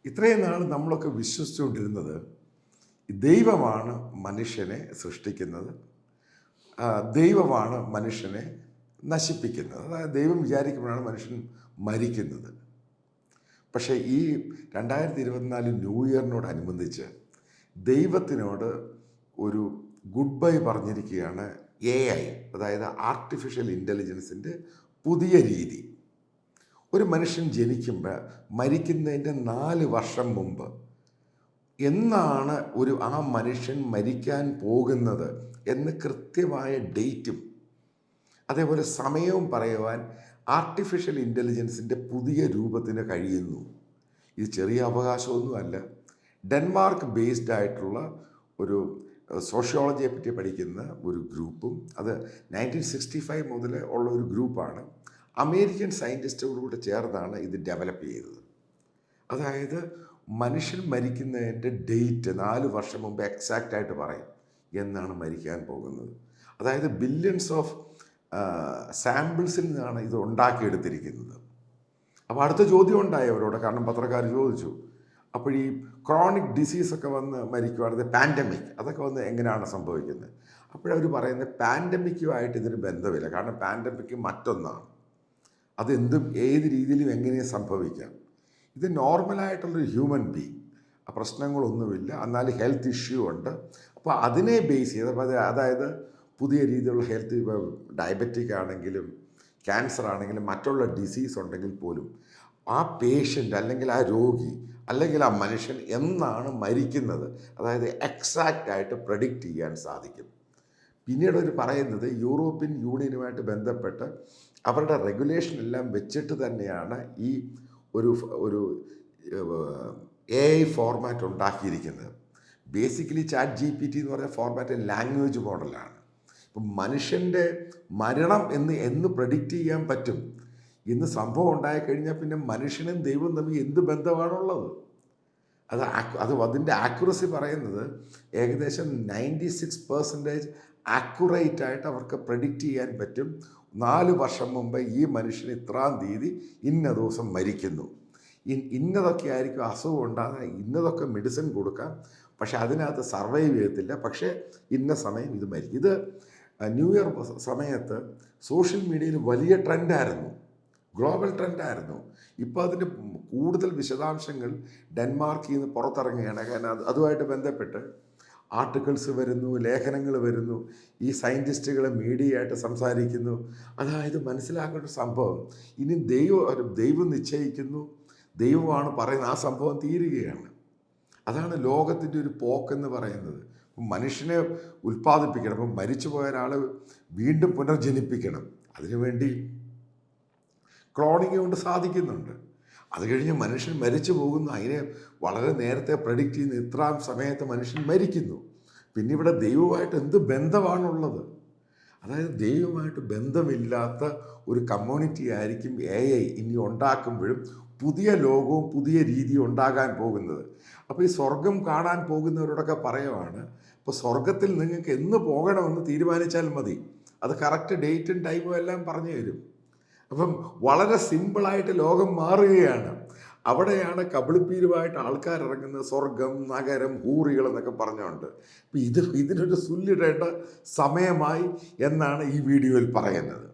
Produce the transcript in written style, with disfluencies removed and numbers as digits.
ഇത്രയും നാൾ നമ്മളൊക്കെ വിശ്വസിച്ചുകൊണ്ടിരുന്നത് ദൈവമാണ് മനുഷ്യനെ സൃഷ്ടിക്കുന്നത്, ദൈവമാണ് മനുഷ്യനെ നശിപ്പിക്കുന്നത്. അതായത് ദൈവം വിചാരിക്കുമ്പോഴാണ് മനുഷ്യൻ മരിക്കുന്നത്. പക്ഷേ ഈ 2024 ന്യൂ ഇയറിനോടനുബന്ധിച്ച് ദൈവത്തിനോട് ഒരു ഗുഡ് ബൈ പറഞ്ഞിരിക്കുകയാണ് AI, അതായത് ആർട്ടിഫിഷ്യൽ ഇൻ്റലിജൻസിൻ്റെ പുതിയ രീതി. ഒരു മനുഷ്യൻ ജനിക്കുമ്പോൾ മരിക്കുന്നതിൻ്റെ 4 വർഷം മുമ്പ് എന്നാണ് ആ മനുഷ്യൻ മരിക്കാൻ പോകുന്നത് എന്ന് കൃത്യമായ ഡേറ്റും അതേപോലെ സമയവും പറയുവാൻ ആർട്ടിഫിഷ്യൽ ഇൻ്റലിജൻസിൻ്റെ പുതിയ രൂപത്തിന് കഴിയുന്നു. ഇത് ചെറിയ അവകാശമൊന്നുമല്ല. ഡെൻമാർക്ക് ബേസ്ഡ് ആയിട്ടുള്ള ഒരു സോഷ്യോളജിയെ പറ്റി പഠിക്കുന്ന ഒരു ഗ്രൂപ്പും, അത് 1965 മുതൽ ഉള്ള ഒരു ഗ്രൂപ്പാണ്. അമേരിക്കൻ സയൻറ്റിസ്റ്റുകളോട് ചേർന്നാണ് ഇത് ഡെവലപ്പ് ചെയ്തത്. അതായത് മനുഷ്യൻ മരിക്കുന്നതിൻ്റെ ഡേറ്റ് 4 വർഷം മുമ്പ് എക്സാക്റ്റായിട്ട് പറയും എന്നാണ് മരിക്കാൻ പോകുന്നത്. അതായത് ബില്യൺസ് ഓഫ് സാമ്പിൾസിൽ നിന്നാണ് ഇത് ഉണ്ടാക്കിയെടുത്തിരിക്കുന്നത്. അപ്പോൾ അടുത്ത ചോദ്യം ഉണ്ടായി അവരോട്, കാരണം പത്രക്കാർ ചോദിച്ചു, അപ്പോൾ ഈ ക്രോണിക് ഡിസീസൊക്കെ വന്ന് മരിക്കുവാണെങ്കിൽ പാൻഡമിക് അതൊക്കെ വന്ന് എങ്ങനെയാണ് സംഭവിക്കുന്നത്? അപ്പോഴവർ പറയുന്നത് പാൻഡമിക്കുമായിട്ട് ഇതിന് ബന്ധമില്ല, കാരണം പാൻഡമിക് മറ്റൊന്നാണ്, അതെന്തും ഏത് രീതിയിലും എങ്ങനെയും സംഭവിക്കാം. ഇത് നോർമലായിട്ടുള്ളൊരു ഹ്യൂമൻ ബീങ്, പ്രശ്നങ്ങളൊന്നുമില്ല, എന്നാൽ ഹെൽത്ത് ഇഷ്യൂ ഉണ്ട്. അപ്പോൾ അതിനെ ബേസ് ചെയ്ത്, അതായത് പുതിയ രീതിയിലുള്ള ഹെൽത്ത്, ഡയബറ്റിക് ആണെങ്കിലും ക്യാൻസർ ആണെങ്കിലും മറ്റുള്ള ഡിസീസ് ഉണ്ടെങ്കിൽ പോലും ആ പേഷ്യൻ്റ് അല്ലെങ്കിൽ ആ രോഗി അല്ലെങ്കിൽ ആ മനുഷ്യൻ എന്നാണ് മരിക്കുന്നത്, അതായത് എക്സാക്റ്റായിട്ട് പ്രഡിക്റ്റ് ചെയ്യാൻ സാധിക്കും. പിന്നീട് അവർ പറയുന്നത് യൂറോപ്യൻ യൂണിയനുമായിട്ട് ബന്ധപ്പെട്ട് അവരുടെ റെഗുലേഷൻ എല്ലാം വെച്ചിട്ട് തന്നെയാണ് ഈ ഒരു AI ഫോർമാറ്റ് ഉണ്ടാക്കിയിരിക്കുന്നത്. ബേസിക്കലി ChatGPT എന്ന് പറഞ്ഞ ഫോർമാറ്റ് ലാംഗ്വേജ് മോഡലാണ്. ഇപ്പം മനുഷ്യൻ്റെ മരണം എന്ന് പ്രഡിക്റ്റ് ചെയ്യാൻ പറ്റും. ഇന്ന് സംഭവം ഉണ്ടായിക്കഴിഞ്ഞാൽ പിന്നെ മനുഷ്യനും ദൈവവും തമ്മിൽ എന്ത് ബന്ധമാണുള്ളത്? അതിൻ്റെ ആക്യുറസി പറയുന്നത് ഏകദേശം 96% ആക്യുറേറ്റ് ആയിട്ട് അവർക്ക് പ്രഡിക്റ്റ് ചെയ്യാൻ പറ്റും. 4 വർഷം മുമ്പ് ഈ മനുഷ്യന് ഇത്രാം തീയതി ഇന്ന ദിവസം മരിക്കുന്നു, ഇന്നതൊക്കെ ആയിരിക്കും അസുഖം ഉണ്ടാകുക, ഇന്നതൊക്കെ മെഡിസിൻ കൊടുക്കാം, പക്ഷെ അതിനകത്ത് സർവൈവ് ചെയ്യത്തില്ല, പക്ഷേ ഇന്ന സമയം ഇത് മരിക്കും. ഇത് ന്യൂ ഇയർ സമയത്ത് സോഷ്യൽ മീഡിയയിൽ വലിയ ട്രെൻഡായിരുന്നു, ഗ്ലോബൽ ട്രെൻഡായിരുന്നു. ഇപ്പോൾ അതിൻ്റെ കൂടുതൽ വിശദാംശങ്ങൾ ഡെൻമാർക്കിൽ നിന്ന് പുറത്തിറങ്ങുകയാണ്. കാരണം അതുമായിട്ട് ബന്ധപ്പെട്ട് ആർട്ടിക്കിൾസ് വരുന്നു, ലേഖനങ്ങൾ വരുന്നു, ഈ സയൻറ്റിസ്റ്റുകൾ മീഡിയയായിട്ട് സംസാരിക്കുന്നു. അതായത് മനസ്സിലാക്കേണ്ട സംഭവം, ഇനി ദൈവം നിശ്ചയിക്കുന്നു, ദൈവമാണ് പറയുന്നത്, ആ സംഭവം തീരുകയാണ്. അതാണ് ലോകത്തിൻ്റെ ഒരു പോക്കെന്ന് പറയുന്നത്. മനുഷ്യനെ ഉൽപ്പാദിപ്പിക്കണം, അപ്പം മരിച്ചു പോയ ഒരാൾ വീണ്ടും പുനർജനിപ്പിക്കണം. അതിനുവേണ്ടി ക്ലോണിങ് കൊണ്ട് സാധിക്കുന്നുണ്ട്. അത് കഴിഞ്ഞ് മനുഷ്യൻ മരിച്ചു പോകുന്നു, അതിനെ വളരെ നേരത്തെ പ്രഡിക്റ്റ് ചെയ്യുന്ന ഇത്രാം സമയത്ത് മനുഷ്യൻ മരിക്കുന്നു. പിന്നെ ഇവിടെ ദൈവമായിട്ട് എന്ത് ബന്ധമാണുള്ളത്? അതായത് ദൈവമായിട്ട് ബന്ധമില്ലാത്ത ഒരു കമ്മ്യൂണിറ്റി ആയിരിക്കും AI ഇനി ഉണ്ടാക്കുമ്പോഴും പുതിയ ലോകവും പുതിയ രീതിയും ഉണ്ടാകാൻ പോകുന്നത്. അപ്പോൾ ഈ സ്വർഗം കാണാൻ പോകുന്നവരോടൊക്കെ പറയുവാണ്, ഇപ്പോൾ സ്വർഗത്തിൽ നിങ്ങൾക്ക് എന്ന് പോകണമെന്ന് തീരുമാനിച്ചാൽ മതി, അത് കറക്റ്റ് ഡേറ്റും ടൈമും എല്ലാം പറഞ്ഞു തരും. അപ്പം വളരെ സിമ്പിളായിട്ട് ലോകം മാറുകയാണ്. അവിടെയാണ് കബളിപ്പീരുമായിട്ട് ആൾക്കാർ ഇറങ്ങുന്നത്, സ്വർഗം, നഗരം, ഹൂറികൾ എന്നൊക്കെ പറഞ്ഞുകൊണ്ട്. അപ്പം ഇതിനൊരു സുല്ലിടേണ്ട സമയമായി എന്നാണ് ഈ വീഡിയോയിൽ പറയുന്നത്.